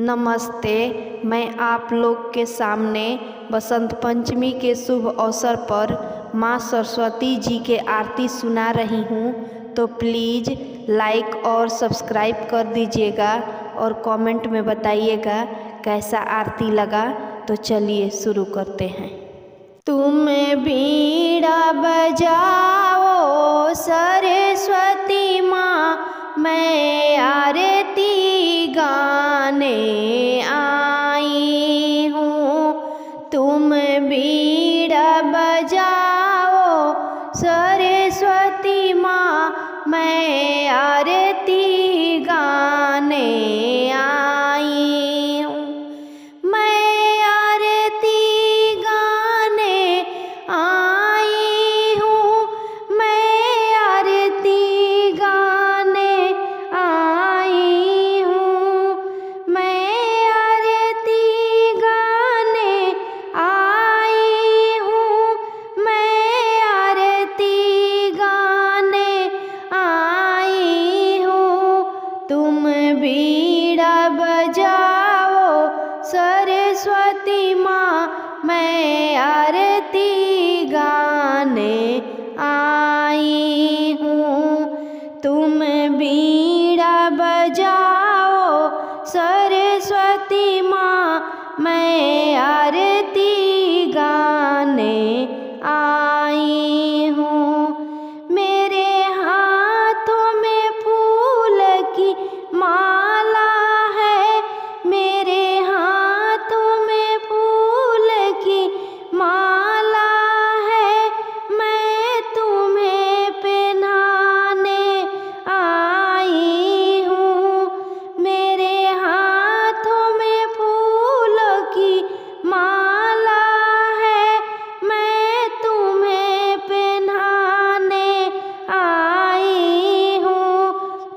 नमस्ते। मैं आप लोग के सामने बसंत पंचमी के शुभ अवसर पर माँ सरस्वती जी के आरती सुना रही हूँ, तो प्लीज़ लाइक और सब्सक्राइब कर दीजिएगा और कमेंट में बताइएगा कैसा आरती लगा। तो चलिए शुरू करते हैं। तुम बीड़ा बजाओ सरस्वती माँ, मैं आरती गाने आई हूँ। तुम बीड़ा बजाओ सरस्वती माँ, मैं आरती गाने आई हूँ। मैं आरती गाने आई हूँ, मैं आरती गाने आई हूँ, मैं आरती गाने आई हूँ, मैं आरती गाने आई हूँ। तुम बीड़ा बजाओ सरस्वती माँ, मैं आरती गाने आई हूँ। तुम बीड़ा बजाओ सरस्वती माँ, मैं आरती गाने आई हूँ। मेरे हाथों में फूल की माला है, मेरे हाथों में फूल की माला है, मैं तुम्हें पहनाने आई हूँ। मेरे हाथों में फूल की माला है, मैं तुम्हें पहनाने आई हूँ।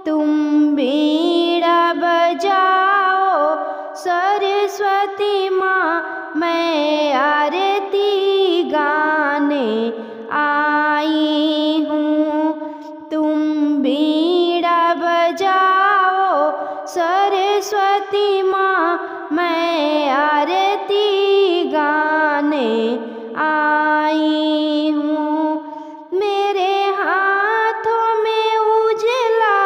तुम बीड़ा बजाओ सरस्वती माँ, मैं आरती गाने आई हूँ। तुम बीड़ा बजाओ सरस्वती माँ, मैं आरती गाने आई हूँ। मेरे हाथों में उजला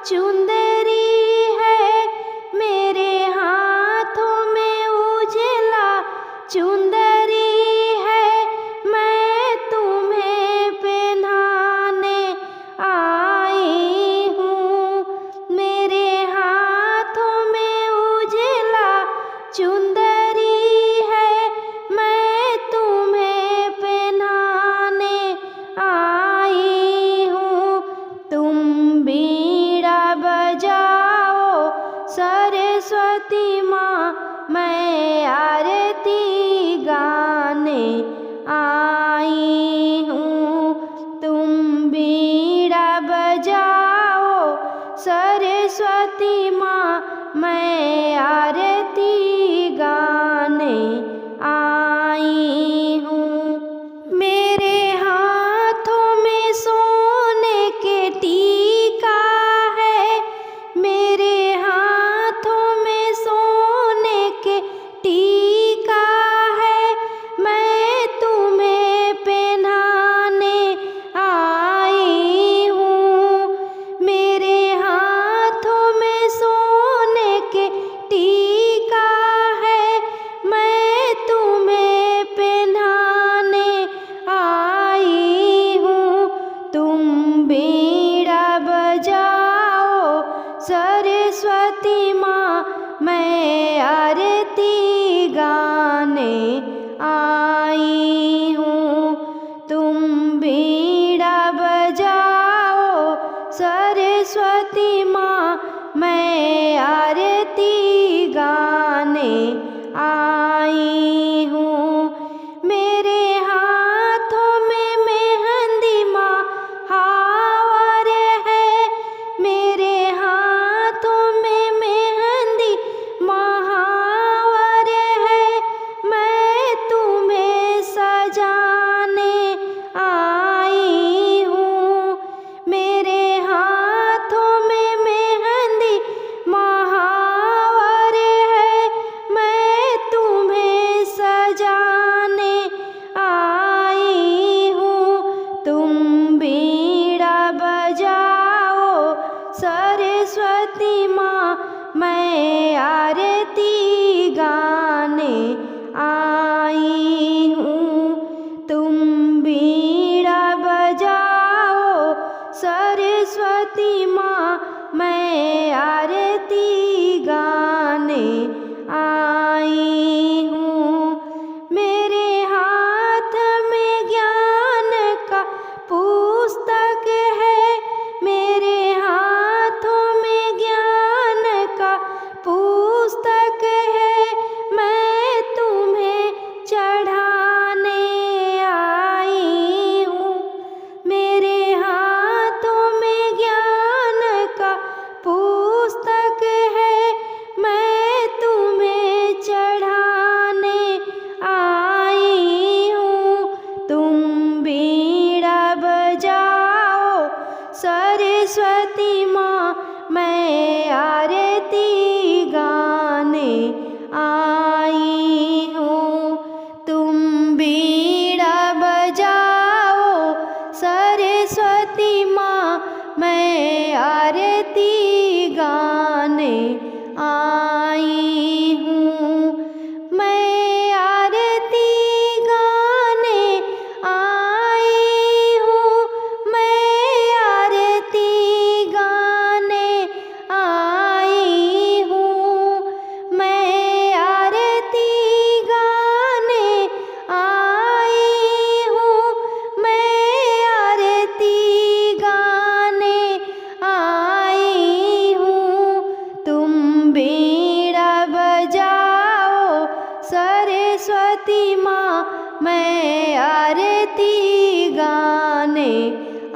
चुंदरी है, मेरे हाथों में उजला चुंदरी है, मैं तुम्हें पहनाने आई हूँ। मेरे हाथों में उजला चुंदरी है, मैं तुम्हें पहनाने आई हूँ। तुम बीड़ा बजाओ सरस्वती माँ, मैं आरती गाने आई हूँ। तुम बीड़ा बजाओ सरस्वती माँ, मैं आरती गाने आई हूँ। मेरे हाथों में सोने के टीका है, मेरे हाथों में सोने के टीका है, मैं तुम्हें पहनाने आई हूँ। मेरे हाथों में सोने के टीका है, मैं तुम्हें पहनाने आई हूँ। तुम बीड़ा बजाओ सरस्वती माँ, मैं आरती गाने आई हूँ। तुम बीड़ा बजाओ सरस्वती माँ, मैं आरती गाने आई हूँ। मेरे हाथों में मेहंदी महावर है, मेरे हाथों में मेहंदी आई हूँ। मैं आरती गाने आई हूँ, मैं आरती गाने आई हूँ, मैं आरती गाने आई हूँ, मैं आरती गाने आई हूँ। तुम बीड़ा बजाओ सरस्वती माँ, मैं आरती गाने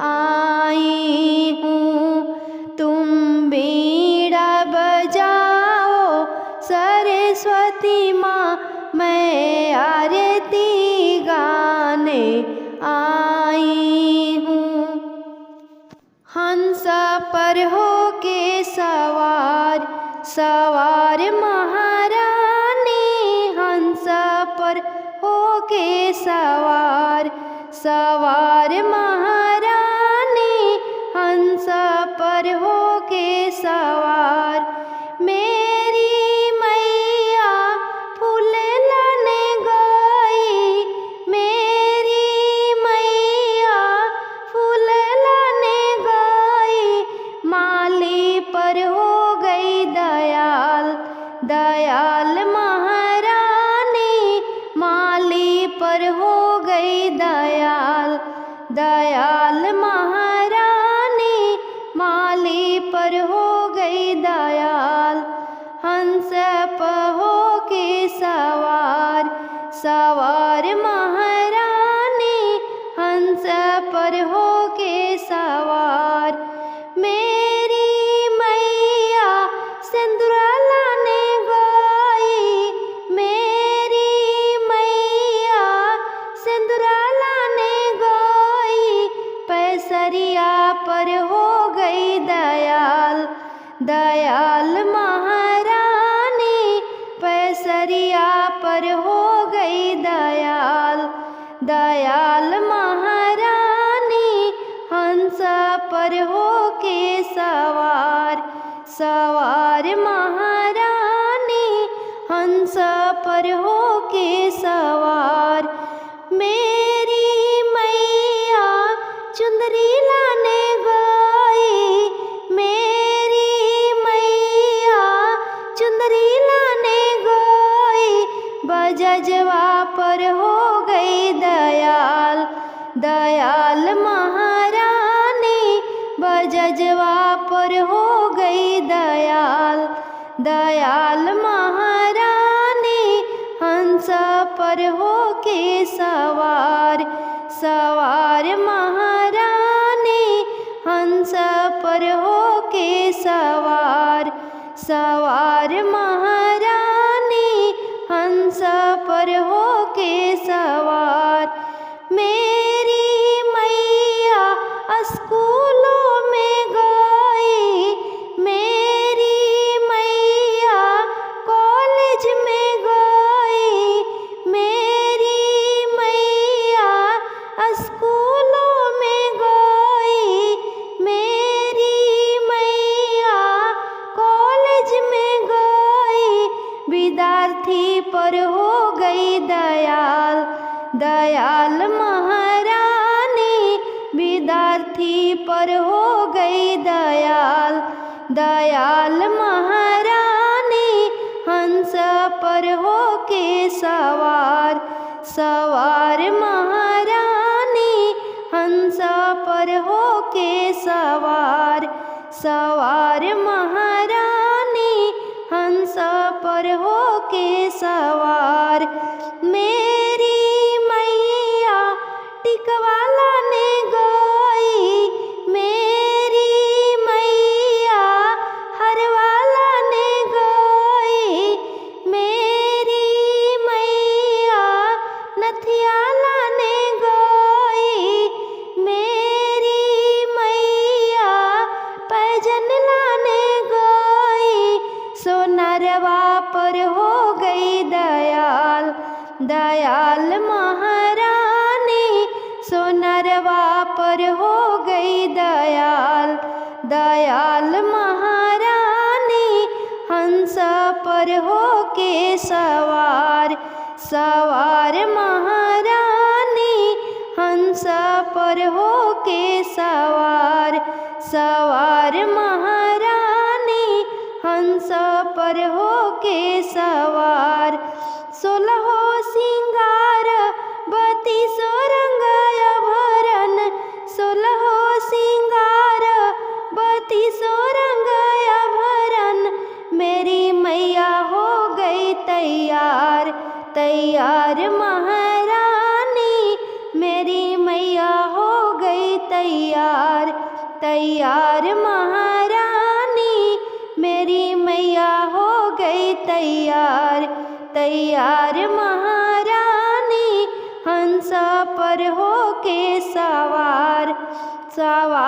आई हूँ। तुम बीड़ा बजाओ सरस्वती माँ, मैं आरती गाने आई हूँ। हंस पर हो के सवार सवार महारानी, हंस पर हो के सवार सवार महारानी, हंस पर हो के सवार। मेरी मैया फूल लाने गई, मेरी मैया फूल लाने गई, माली पर हो गई दयाल दयाल महारानी, माली पर हो गई दयाल दयाल महारानी, माली पर हो गई दयाल। हंस पर हो के सवार सवार महारानी, हंस पर हो के सवार। मेरी मैया सिंदूर लाने गई, मेरी मैया सिंदूर लाने गई, पैसरिया पर हो गई दयाल दयाल महारानी, पैसरिया पर हो गई दयाल दयाल महारानी, हंस पर हो के सवार सवार महारानी, हंस पर हो के सवार। मेरी मैया चुंदरी लाने गई, मेरी मैया चुंदरी लाने गई, बजजवा पर हो गई दयाल दयाल महारानी, बजजवा पर हो गई दयाल दयाल महारानी, हंस पर हो के सवार सवार महारानी, हंस पर हो के सवार सवार महारानी, हंस पर हो के सवार। मेरी मैया स्कूलों में गई, मेरी मैया कॉलेज में गई, मेरी मैया स्कूलों में गई, मेरी मैया कॉलेज में गई, विद्यार्थी पर हो गई दयाल दयाल महारानी, विद्यार्थी पर हो गई दयाल दयाल महारानी, हंस पर हो के सवार सवार महारानी, हंस पर हो के सवार सवार महारानी, हंस पर हो के सवार। मेरी मैया टिकवा लाने गई, मेरी मैया हरवा लाने गई, मेरी मैया नथिया लाने गई, मेरी मैया पैजन लाने गई, सोनरवा पर हो गई दयाल दयाल महारानी, सोनरवा पर हो गई दयाल दयाल महारानी, हंस पर हो के सवार, सवार महारानी हंस पर हो के सवार, सवार महारानी हंस पर हो के सवार। 16 सिंगार 32 रंग आभरण, 16 सिंगार 32 रंग आभरण, मेरी मैया हो गई तैयार, तैयार महारानी मेरी मैया हो गई तैयार, तैयार महारानी मेरी मैया हो गई तैयार, तैयार महारानी हंस पर हो के सवार, सवार